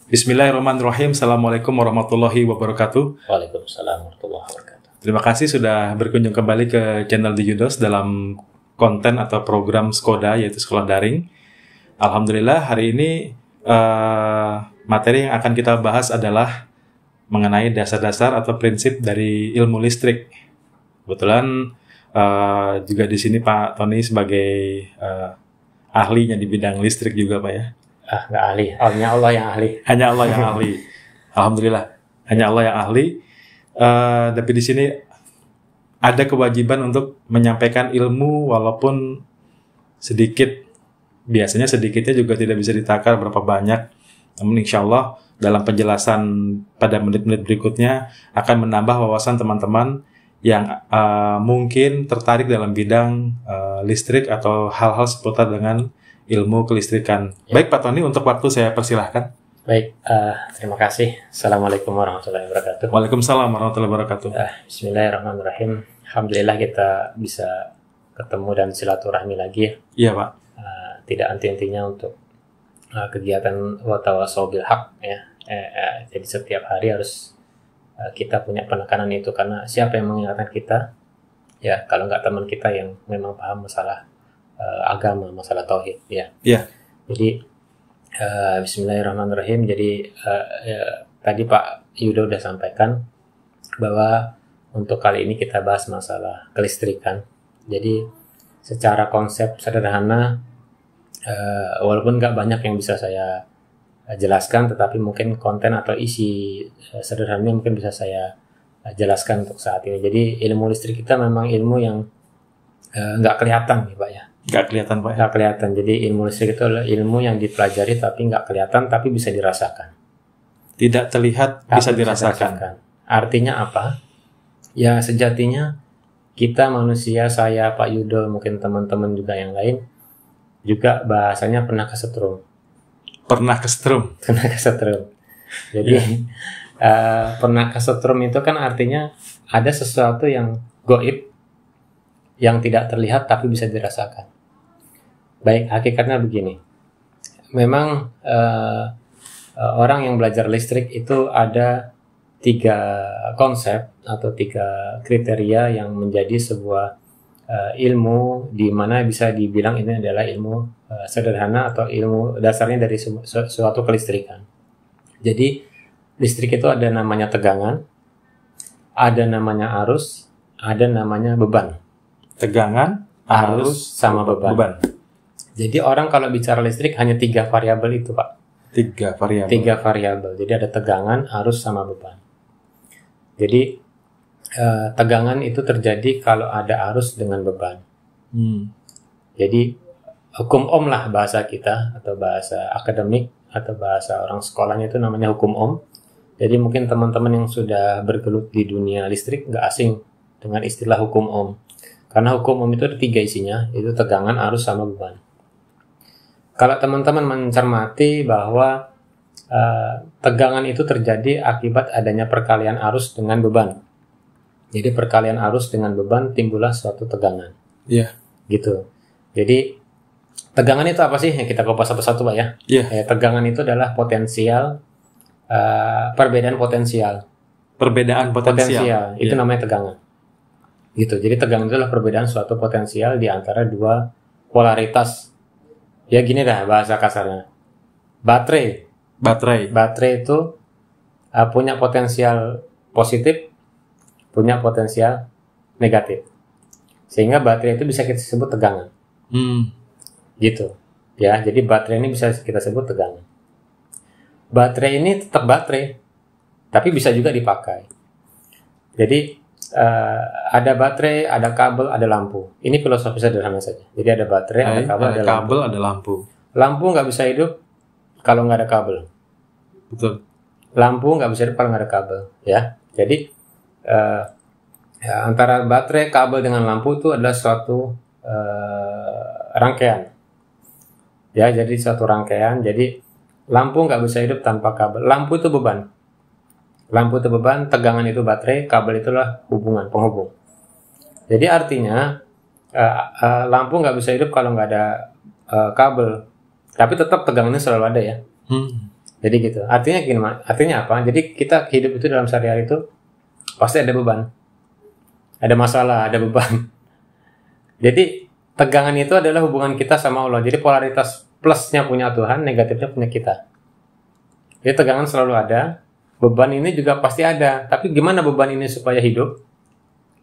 Bismillahirrahmanirrahim. Assalamualaikum warahmatullahi wabarakatuh. Waalaikumsalam warahmatullahi wabarakatuh. Terima kasih sudah berkunjung kembali ke channel Diyudos dalam konten atau program Skoda, yaitu sekolah daring. Alhamdulillah hari ini materi yang akan kita bahas adalah mengenai dasar-dasar atau prinsip dari ilmu listrik. Kebetulan juga di sini Pak Tony sebagai ahlinya di bidang listrik juga, Pak, ya. Nggak ahli, hanya Allah yang ahli. Hanya Allah yang ahli. Alhamdulillah, hanya Allah yang ahli. Tapi di sini ada kewajiban untuk menyampaikan ilmu walaupun sedikit. Biasanya sedikitnya juga tidak bisa ditakar berapa banyak. Namun insya Allah dalam penjelasan pada menit-menit berikutnya akan menambah wawasan teman-teman yang mungkin tertarik dalam bidang listrik atau hal-hal seputar dengan ilmu kelistrikan. Ya. Baik Pak Tony, untuk waktu saya persilahkan. Baik, terima kasih. Assalamualaikum warahmatullahi wabarakatuh. Waalaikumsalam warahmatullahi wabarakatuh. Bismillahirrahmanirrahim. Alhamdulillah kita bisa ketemu dan silaturahmi lagi. Iya Pak. Tidak henti-hentinya untuk kegiatan watawasau bil haq ya. Jadi setiap hari harus kita punya penekanan itu, karena siapa yang mengingatkan kita? Ya, kalau nggak teman kita yang memang paham masalah agama, masalah tauhid, ya. Yeah. Jadi Bismillahirrahmanirrahim. Jadi tadi Pak Yudo udah sampaikan bahwa untuk kali ini kita bahas masalah kelistrikan. Jadi secara konsep sederhana, walaupun nggak banyak yang bisa saya jelaskan, tetapi mungkin konten atau isi sederhananya mungkin bisa saya jelaskan untuk saat ini. Jadi ilmu listrik kita memang ilmu yang nggak kelihatan nih Pak ya. Nggak kelihatan Pak. Nggak kelihatan. Jadi ilmu listrik itu adalah ilmu yang dipelajari tapi nggak kelihatan, tapi bisa dirasakan. Tidak terlihat, bisa dirasakan. Artinya apa? Ya sejatinya kita manusia, saya, Pak Yudo, mungkin teman-teman juga yang lain, juga bahasanya pernah kesetrum. Pernah kesetrum. Pernah kesetrum. Jadi pernah kesetrum itu kan artinya ada sesuatu yang gaib, yang tidak terlihat tapi bisa dirasakan. Baik, hakikatnya begini. Memang orang yang belajar listrik itu ada 3 konsep atau 3 kriteria yang menjadi sebuah ilmu di mana bisa dibilang ini adalah ilmu sederhana atau ilmu dasarnya dari suatu kelistrikan. Jadi listrik itu ada namanya tegangan, ada namanya arus, ada namanya beban. Tegangan, arus, sama beban. Jadi orang kalau bicara listrik hanya 3 variabel itu Pak. 3 variabel. 3 variabel. Jadi ada tegangan, arus, sama beban. Jadi tegangan itu terjadi kalau ada arus dengan beban. Jadi hukum Ohm lah bahasa kita, atau bahasa akademik atau bahasa orang sekolahnya itu namanya hukum Ohm. Jadi mungkin teman-teman yang sudah bergelut di dunia listrik nggak asing dengan istilah hukum Ohm. Karena hukum Ohm itu ada 3 isinya, itu tegangan, arus, sama beban. Kalau teman-teman mencermati bahwa tegangan itu terjadi akibat adanya perkalian arus dengan beban. Jadi perkalian arus dengan beban timbullah suatu tegangan. Iya. Gitu. Jadi tegangan itu apa sih? Yang kita kupas satu-satu Pak ya. Iya. Tegangan itu adalah potensial, perbedaan potensial. Perbedaan potensial. Itu namanya tegangan. Gitu. Jadi tegangan itu adalah perbedaan suatu potensial di antara 2 polaritas. Ya gini dah bahasa kasarnya. Baterai itu punya potensial positif, punya potensial negatif. Sehingga baterai itu bisa kita sebut tegangan. Gitu. Ya, jadi baterai ini bisa kita sebut tegangan. Baterai ini tetap baterai, tapi bisa juga dipakai. Jadi ada baterai, ada kabel, ada lampu. Ini filosofi sederhana saja. Jadi ada baterai, ada kabel, ada lampu. Lampu nggak bisa hidup kalau nggak ada kabel. Betul. Lampu nggak bisa hidup kalau nggak ada kabel, ya. Jadi Ya, antara baterai, kabel dengan lampu itu adalah suatu rangkaian. Ya, jadi suatu rangkaian. Jadi lampu nggak bisa hidup tanpa kabel. Lampu itu beban. Lampu itu beban, tegangan itu baterai, kabel itulah hubungan, penghubung. Jadi artinya lampu nggak bisa hidup kalau nggak ada kabel. Tapi tetap tegangannya selalu ada ya. Jadi gitu. Artinya gimana? Artinya apa? Jadi kita hidup itu dalam sehari-hari itu pasti ada beban. Ada masalah, ada beban. Jadi tegangan itu adalah hubungan kita sama Allah. Jadi polaritas plusnya punya Tuhan, negatifnya punya kita. Jadi tegangan selalu ada, beban ini juga pasti ada. Tapi gimana beban ini supaya hidup?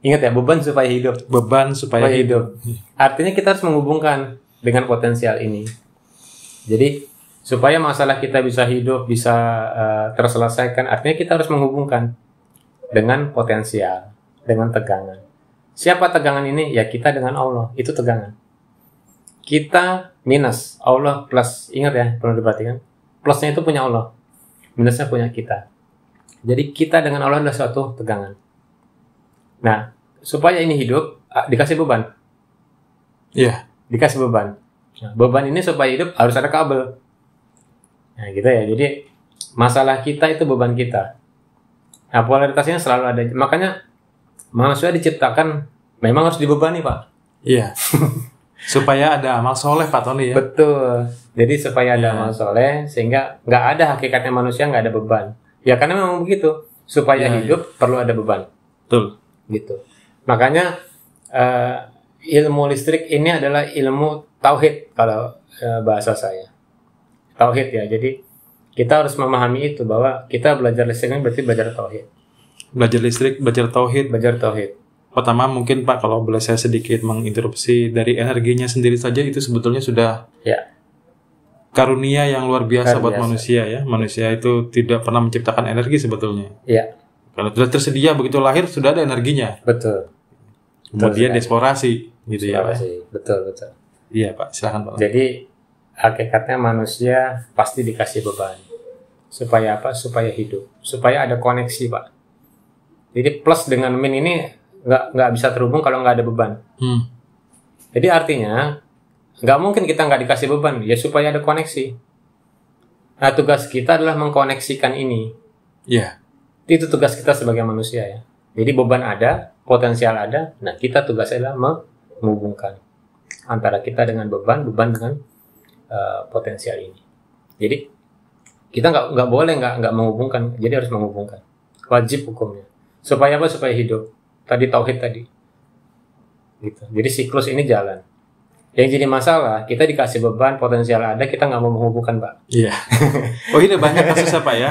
Ingat ya, beban supaya hidup. Beban supaya hidup. Artinya kita harus menghubungkan dengan potensial ini. Jadi supaya masalah kita bisa hidup, bisa terselesaikan, artinya kita harus menghubungkan dengan potensial, dengan tegangan. Siapa tegangan ini? Ya kita dengan Allah, itu tegangan. Kita minus, Allah plus. Ingat ya, perlu diperhatikan. Plusnya itu punya Allah, minusnya punya kita. Jadi kita dengan Allah adalah suatu tegangan. Nah, supaya ini hidup, dikasih beban. Iya. Dikasih beban. Nah, beban ini supaya hidup harus ada kabel. Nah gitu ya, jadi masalah kita itu beban kita. Nah polaritasnya selalu ada. Makanya manusia diciptakan memang harus dibebani Pak. Iya. Supaya ada amal soleh Pak Tony ya. Betul. Jadi supaya ada amal soleh sehingga nggak ada hakikatnya manusia nggak ada beban. Ya karena memang begitu. Supaya hidup perlu ada beban. Betul. Gitu. Makanya ilmu listrik ini adalah ilmu tauhid kalau bahasa saya. Tauhid ya. Jadi kita harus memahami itu bahwa kita belajar listrik ini berarti belajar tauhid. Belajar listrik, belajar tauhid. Belajar tauhid. Pertama mungkin Pak kalau boleh saya sedikit menginterupsi dari energinya sendiri saja itu sebetulnya sudah karunia yang luar biasa buat manusia ya. Manusia itu tidak pernah menciptakan energi sebetulnya. Iya. Kalau sudah tersedia begitu lahir sudah ada energinya. Betul. Kemudian dieksplorasi gitu ya. Betul, betul. Iya Pak, silakan Pak. Jadi hakikatnya manusia pasti dikasih beban. Supaya apa? Supaya hidup. Supaya ada koneksi Pak. Jadi plus dengan min ini nggak bisa terhubung kalau nggak ada beban. Jadi artinya nggak mungkin kita nggak dikasih beban. Ya supaya ada koneksi. Nah tugas kita adalah mengkoneksikan ini. Iya. Itu tugas kita sebagai manusia ya. Jadi beban ada, potensial ada. Nah kita tugasnya adalah menghubungkan antara kita dengan beban dengan potensial ini. Jadi kita nggak boleh nggak menghubungkan. Jadi harus menghubungkan. Wajib hukumnya. Supaya apa? Supaya hidup. Tadi tauhid tadi. Gitu. Jadi siklus ini jalan. Yang jadi masalah, kita dikasih beban, potensial ada, kita nggak mau menghubungkan, Pak. Iya. Oh ini banyak kasusnya, Pak ya.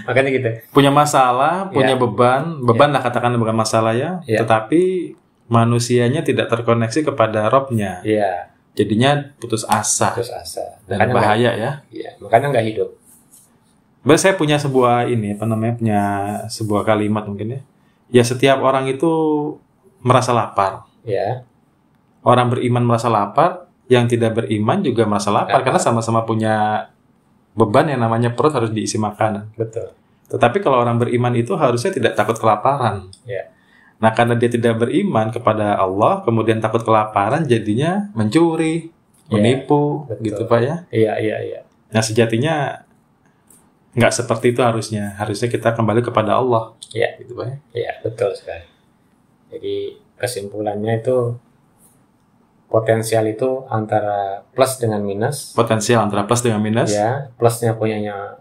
Makanya gitu. Punya masalah, punya beban lah katakan bukan masalah ya. Tetapi manusianya tidak terkoneksi kepada Robnya. Iya. Jadinya putus asa. Putus asa. Dan makanya bahaya ya. Iya. Makanya nggak hidup. Saya punya sebuah punya sebuah kalimat mungkin ya. Ya setiap orang itu merasa lapar. Ya. Orang beriman merasa lapar, yang tidak beriman juga merasa lapar karena sama-sama punya beban yang namanya perut harus diisi makanan. Betul. Tetapi kalau orang beriman itu harusnya tidak takut kelaparan. Ya. Nah karena dia tidak beriman kepada Allah, kemudian takut kelaparan, jadinya mencuri, menipu, gitu Pak ya. Iya. Nah sejatinya nggak seperti itu harusnya. Harusnya kita kembali kepada Allah. Iya. Gitu Pak ya. Iya betul sekali. Jadi kesimpulannya itu potensial itu antara plus dengan minus. Potensial antara plus dengan minus. Ya, plusnya punyanya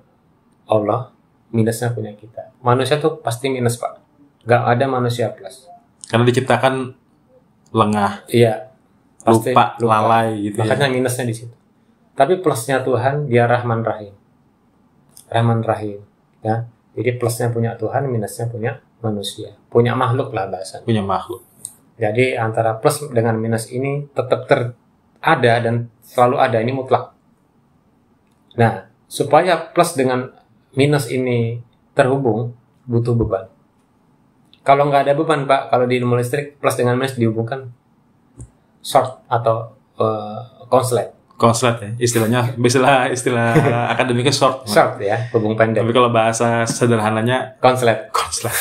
Allah, minusnya punya kita. Manusia tuh pasti minus Pak. Gak ada manusia plus. Karena diciptakan lengah. Iya. Pasti lupa, lalai gitu. Makanya minusnya di situ. Tapi plusnya Tuhan, dia Rahman Rahim. Rahman Rahim. Ya. Jadi plusnya punya Tuhan, minusnya punya manusia. Punya makhluk lah bahasanya. Punya makhluk. Jadi antara plus dengan minus ini tetap ada dan selalu ada, ini mutlak. Nah, supaya plus dengan minus ini terhubung, butuh beban. Kalau nggak ada beban Pak, kalau di ilmu listrik plus dengan minus dihubungkan short atau konslet. Konslet ya, istilahnya, istilah akademiknya short. Short ya, hubung pendek. Tapi kalau bahasa sederhananya Konslet. konslet.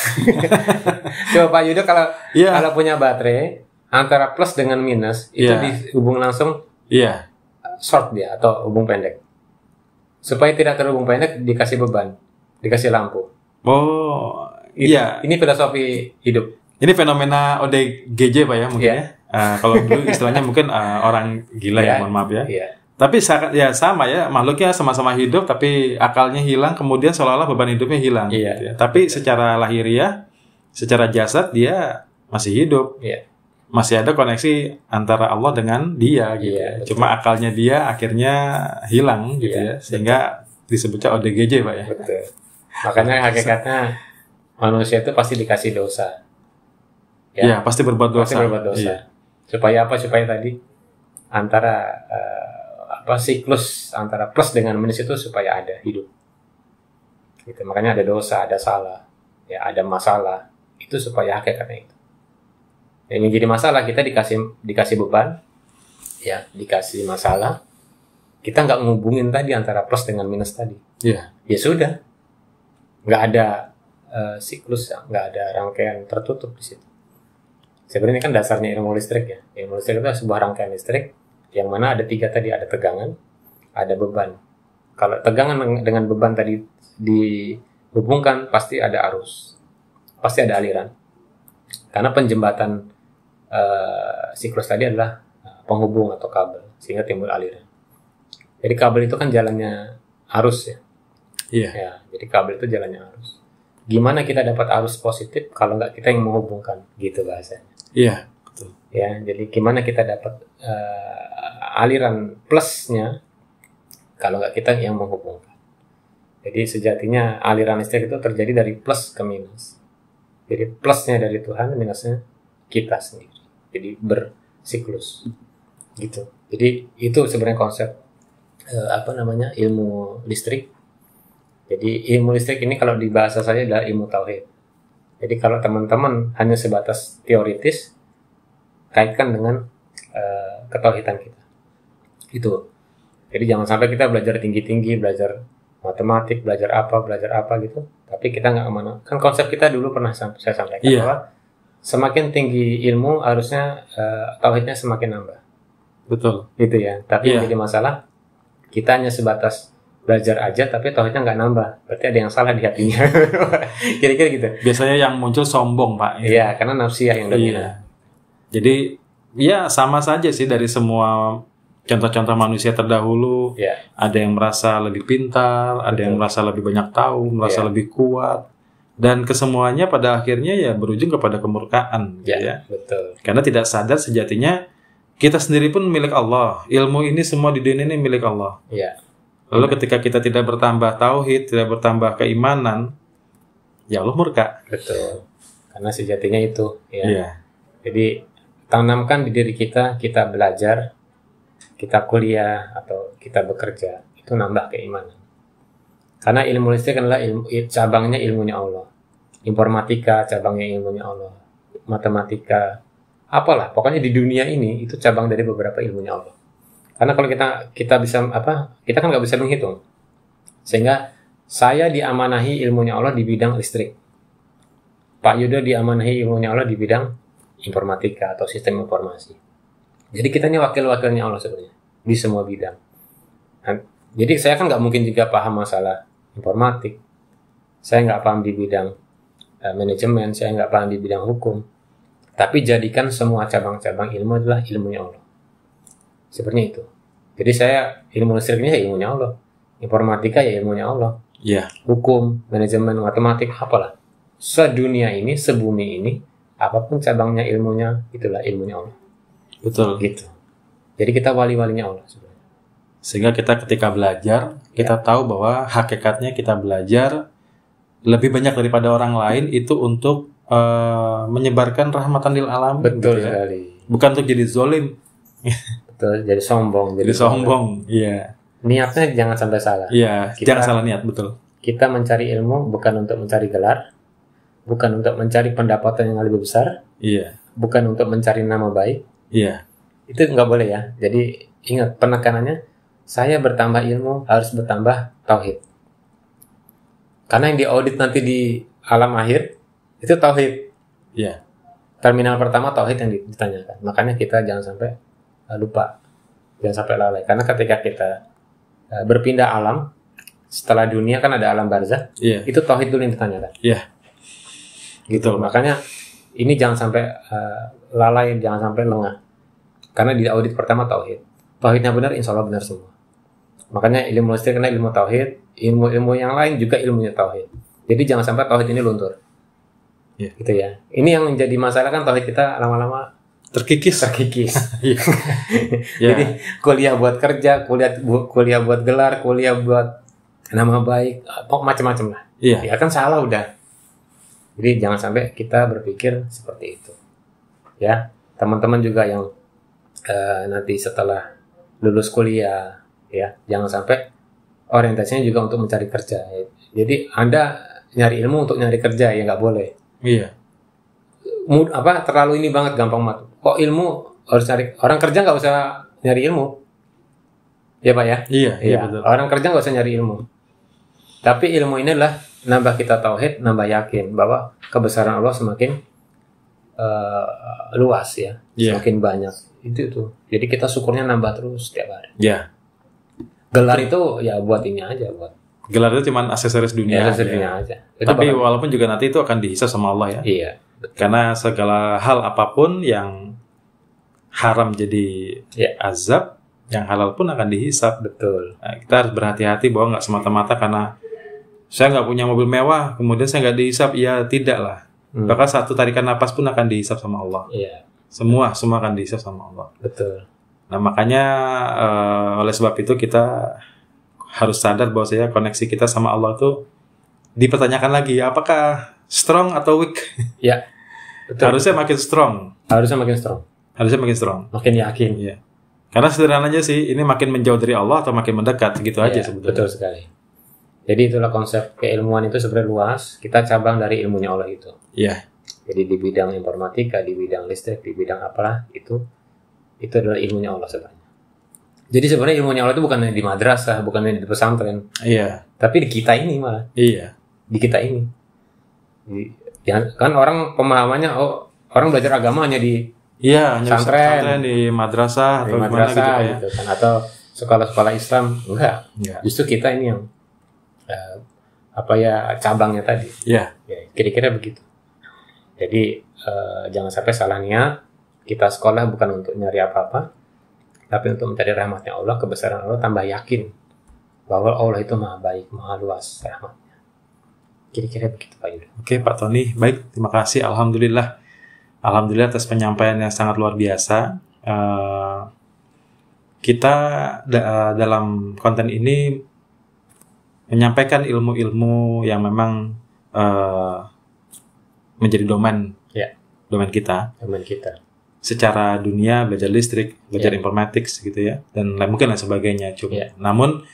Coba Pak Yudo kalau Iya. kalau punya baterai antara plus dengan minus itu Iya. dihubung langsung Iya, short dia atau hubung pendek. Supaya tidak terhubung pendek dikasih beban, dikasih lampu. oh iya. Ini filosofi hidup. Ini fenomena ODGJ Pak ya mungkin Iya. ya. Kalau dulu istilahnya mungkin orang gila ya, Iya. mohon maaf ya. Iya. Tapi ya sama ya, makhluknya sama-sama hidup tapi akalnya hilang, kemudian seolah-olah beban hidupnya hilang. Iya. Gitu ya. Tapi secara lahiriah, secara jasad dia masih hidup. Iya. Masih ada koneksi antara Allah dengan dia gitu. Iya, ya. betul. Cuma akalnya dia akhirnya hilang gitu Iya, ya. Sehingga disebutnya ODGJ Pak ya. Betul. Makanya hakikatnya manusia itu pasti dikasih dosa. Iya, pasti berbuat dosa. Pasti berbuat dosa. Iya. Supaya apa? Supaya tadi antara siklus antara plus dengan minus itu supaya ada hidup. Gitu. Makanya ada dosa, ada salah, ya ada masalah. Itu supaya hakikatnya itu. Yang jadi masalah kita dikasih beban, ya dikasih masalah. Kita nggak ngubungin tadi antara plus dengan minus tadi. Iya. Ya sudah, nggak ada siklus, nggak ada rangkaian tertutup di situ. Sebenarnya kan dasarnya ilmu listrik ya. Ilmu listrik itu sebuah rangkaian listrik yang mana ada 3 tadi, ada tegangan, ada beban. Kalau tegangan dengan beban tadi dihubungkan pasti ada arus, pasti ada aliran. Karena penjembatan siklus tadi adalah penghubung atau kabel sehingga timbul aliran. Jadi kabel itu kan jalannya arus ya. Iya. Ya, jadi kabel itu jalannya arus. Gimana kita dapat arus positif kalau nggak kita yang menghubungkan, gitu bahasanya. Iya, betul. Ya, jadi gimana kita dapat aliran plusnya kalau nggak kita yang menghubungkan. Jadi sejatinya aliran listrik itu terjadi dari plus ke minus. Jadi plusnya dari Tuhan, minusnya kita sendiri. Jadi bersiklus, gitu. Jadi itu sebenarnya konsep ilmu listrik. Jadi ilmu listrik ini kalau di bahasa saya adalah ilmu tauhid. Jadi kalau teman-teman hanya sebatas teoritis, kaitkan dengan ketauhidan kita. Itu. Jadi jangan sampai kita belajar tinggi-tinggi, belajar matematik, belajar apa gitu. Tapi kita nggak kemana. Kan konsep kita dulu pernah saya sampaikan bahwa semakin tinggi ilmu harusnya tauhidnya semakin nambah. Betul. Gitu ya. Tapi yang jadi masalah kita hanya sebatas belajar aja tapi tauhidnya nggak nambah. Berarti ada yang salah di hatinya. Kira-kira gitu. Biasanya yang muncul sombong Pak. Iya, karena nafsiyah yang dominan. Iya. Jadi ya sama saja sih dari semua contoh-contoh manusia terdahulu. Iya. Ada yang merasa lebih pintar, ada yang merasa lebih banyak tahu, merasa lebih kuat. Dan kesemuanya pada akhirnya ya berujung kepada kemurkaan. Gitu ya. Betul. Karena tidak sadar sejatinya kita sendiri pun milik Allah. Ilmu ini semua di dunia ini milik Allah. Iya. Lalu ketika kita tidak bertambah tauhid, tidak bertambah keimanan, ya Allah murka. Betul. Karena sejatinya itu ya. Iya. Jadi tanamkan di diri kita belajar, kita kuliah atau kita bekerja, itu nambah keimanan. Karena ilmu listrik adalah cabangnya ilmunya Allah. Informatika cabangnya ilmunya Allah. Matematika, apalah, pokoknya di dunia ini itu cabang dari beberapa ilmunya Allah. Karena kalau kita bisa kita kan nggak bisa menghitung. Sehingga saya diamanahi ilmunya Allah di bidang listrik. Pak Yudo diamanahi ilmunya Allah di bidang informatika atau sistem informasi. Jadi kita ini wakil-wakilnya Allah sebenarnya di semua bidang. Nah, jadi saya kan nggak mungkin juga paham masalah informatik. Saya nggak paham di bidang manajemen. Saya nggak paham di bidang hukum. Tapi jadikan semua cabang-cabang ilmu adalah ilmunya Allah. Seperti itu. Jadi saya ilmu listrik ini ya ilmunya Allah. Informatika ya ilmunya Allah. Iya. Hukum, manajemen, matematik, apalah. Sedunia ini, sebumi ini, apapun cabangnya ilmunya, itulah ilmunya Allah. Betul. Gitu. Jadi kita wali-walinya Allah sebenarnya. Sehingga kita ketika belajar, kita tahu bahwa hakikatnya kita belajar lebih banyak daripada orang lain itu untuk menyebarkan rahmatan lil alamin. Betul gitu ya. sekali. Bukan untuk jadi zolim. Betul, jadi sombong. Jadi sombong. Iya. Niatnya jangan sampai salah. Iya. Jangan salah niat, betul. Kita mencari ilmu bukan untuk mencari gelar, bukan untuk mencari pendapatan yang lebih besar, Iya. bukan untuk mencari nama baik. Iya. Itu nggak boleh ya. Jadi ingat penekanannya saya bertambah ilmu harus bertambah tauhid. Karena yang diaudit nanti di alam akhir itu tauhid. Iya. Terminal pertama tauhid yang ditanyakan. Makanya kita jangan sampai lupa, jangan sampai lalai. Karena ketika kita berpindah alam, setelah dunia kan ada alam barzakh, itu tauhid dulu yang ditanyakan. Iya. Gitu. Makanya ini jangan sampai lalai, jangan sampai lengah. Karena di audit pertama tauhid. Tauhidnya benar, insya Allah benar semua. Makanya ilmu listrik kena ilmu tauhid, ilmu yang lain juga ilmunya tauhid. Jadi jangan sampai tauhid ini luntur. Yeah. Gitu ya. Ini yang menjadi masalah kan, tauhid kita lama-lama terkikis. Jadi kuliah buat kerja, kuliah buat gelar, kuliah buat nama baik, macam-macam lah. Iya. Ya kan salah udah. Jadi jangan sampai kita berpikir seperti itu. Ya, teman-teman juga yang nanti setelah lulus kuliah, ya jangan sampai orientasinya juga untuk mencari kerja. Jadi Anda nyari ilmu untuk nyari kerja ya nggak boleh. Iya. Terlalu ini banget, gampang banget. Kok ilmu harus cari, orang kerja nggak usah nyari ilmu, ya Pak ya? Iya betul. Orang kerja nggak usah nyari ilmu. Tapi ilmu ini adalah nambah kita tauhid, nambah yakin bahwa kebesaran Allah semakin luas ya, semakin banyak. Itu. Jadi kita syukurnya nambah terus setiap hari. Iya. Gelar itu ya buat ini aja, buat gelar itu cuma aksesoris dunia. Aja. Tapi walaupun juga nanti itu akan dihisab sama Allah ya. Iya. Betul. Karena segala hal apapun yang haram jadi azab, yang halal pun akan dihisab. Betul. Nah, kita harus berhati-hati bahwa nggak semata-mata karena saya nggak punya mobil mewah, kemudian saya nggak dihisab. Ya tidak lah. Bahkan satu tarikan napas pun akan dihisab sama Allah. Iya. Semua akan dihisab sama Allah. Betul. Nah makanya oleh sebab itu kita harus sadar bahwa koneksi kita sama Allah itu dipertanyakan lagi. Apakah strong atau weak? Ya. Betul. Harusnya makin strong. Harusnya makin strong. Makin yakin. Iya. Karena sederhananya sih, ini makin menjauh dari Allah atau makin mendekat, gitu aja sebetulnya. Betul sekali. Jadi itulah konsep keilmuan itu sebenarnya luas. Kita cabang dari ilmunya Allah itu. Iya. Jadi di bidang informatika, di bidang listrik, di bidang apalah itu adalah ilmunya Allah sebenarnya. Jadi sebenarnya ilmunya Allah itu bukan di madrasah, bukan di pesantren. Iya. Tapi di kita ini malah. Iya. Di kita ini. Kan orang pemahamannya orang belajar agama hanya di pesantren, di madrasah atau gimana gitu ya. Gitu kan. Atau sekolah-sekolah Islam. Enggak. Justru kita ini yang cabangnya tadi. Iya. Ya, kira-kira begitu. Jadi jangan sampai salah niat. Kita sekolah bukan untuk nyari apa-apa, tapi untuk mencari rahmatnya Allah, kebesaran Allah, tambah yakin bahwa Allah itu maha baik, maha luas rahmatnya. Kira-kira begitu Pak Yuda. Oke Pak Tony, baik, terima kasih. Alhamdulillah atas penyampaian yang sangat luar biasa. Kita dalam konten ini menyampaikan ilmu-ilmu yang memang menjadi domain kita. Domain kita. Secara dunia belajar listrik, belajar informatics gitu ya, dan mungkin lain sebagainya. Namun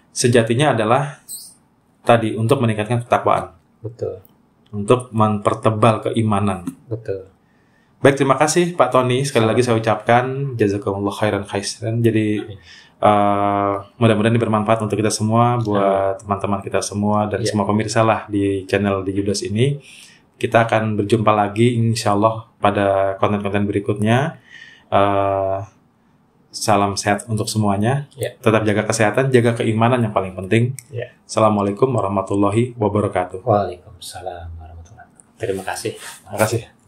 sejatinya adalah tadi untuk meningkatkan ketakwaan. Betul. Untuk mempertebal keimanan. Betul. Baik, terima kasih Pak Tony. Sekali lagi saya ucapkan jazakumullah khairan khairan. Jadi mudah-mudahan ini bermanfaat untuk kita semua, buat teman-teman kita semua dan semua pemirsa lah di channel di Judas ini. Kita akan berjumpa lagi insya Allah pada konten-konten berikutnya. Salam sehat untuk semuanya. Tetap jaga kesehatan, jaga keimanan yang paling penting. Assalamualaikum warahmatullahi wabarakatuh. Waalaikumsalam warahmatullahi wabarakatuh. Terima kasih. Terima kasih.